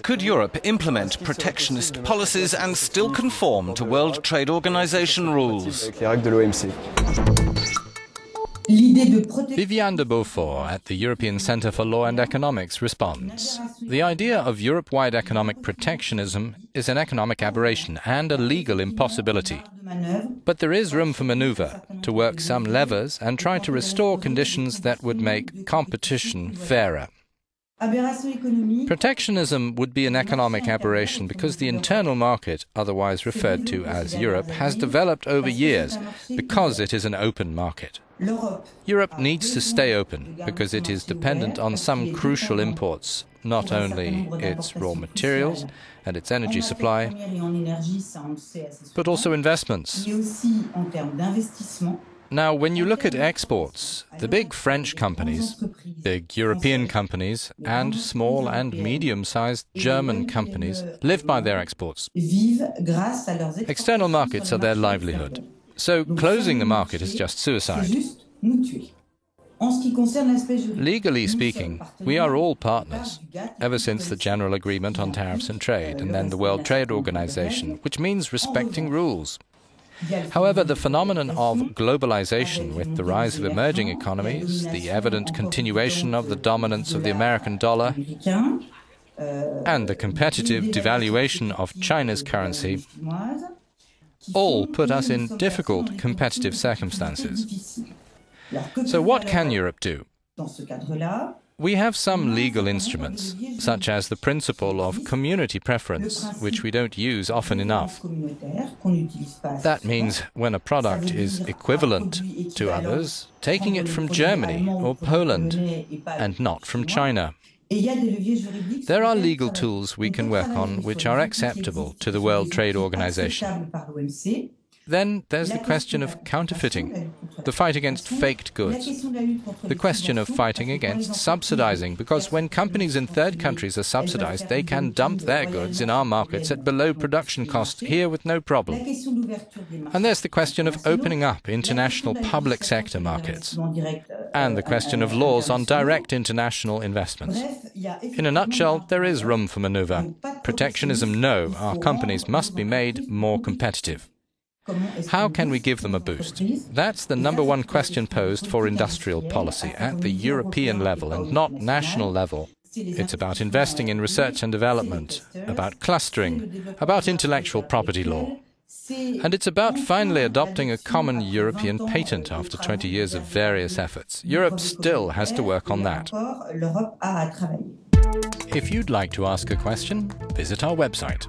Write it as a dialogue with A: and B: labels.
A: Could Europe implement protectionist policies and still conform to World Trade Organization rules?
B: Viviane de Beaufort at the European Centre for Law and Economics responds. The idea of Europe-wide economic protectionism is an economic aberration and a legal impossibility. But there is room for manoeuvre, to work some levers and try to restore conditions that would make competition fairer. Protectionism would be an economic aberration because the internal market, otherwise referred to as Europe, has developed over years because it is an open market. Europe needs to stay open because it is dependent on some crucial imports, not only its raw materials and its energy supply, but also investments. Now, when you look at exports, the big French companies, big European companies, and small and medium-sized German companies live by their exports. External markets are their livelihood. So closing the market is just suicide. Legally speaking, we are all partners, ever since the General Agreement on Tariffs and Trade, and then the World Trade Organization, which means respecting rules. However, the phenomenon of globalization, with the rise of emerging economies, the evident continuation of the dominance of the American dollar, and the competitive devaluation of China's currency, all put us in difficult competitive circumstances. So what can Europe do? We have some legal instruments, such as the principle of community preference, which we don't use often enough. That means when a product is equivalent to others, taking it from Germany or Poland, and not from China. There are legal tools we can work on which are acceptable to the World Trade Organization. Then there's the question of counterfeiting, the fight against faked goods, the question of fighting against subsidizing, because when companies in third countries are subsidized, they can dump their goods in our markets at below production cost here with no problem. And there's the question of opening up international public sector markets, and the question of laws on direct international investments. In a nutshell, there is room for maneuver. Protectionism, no, our companies must be made more competitive. How can we give them a boost? That's the number one question posed for industrial policy at the European level and not national level. It's about investing in research and development, about clustering, about intellectual property law. And it's about finally adopting a common European patent after 20 years of various efforts. Europe still has to work on that. If you'd like to ask a question, visit our website.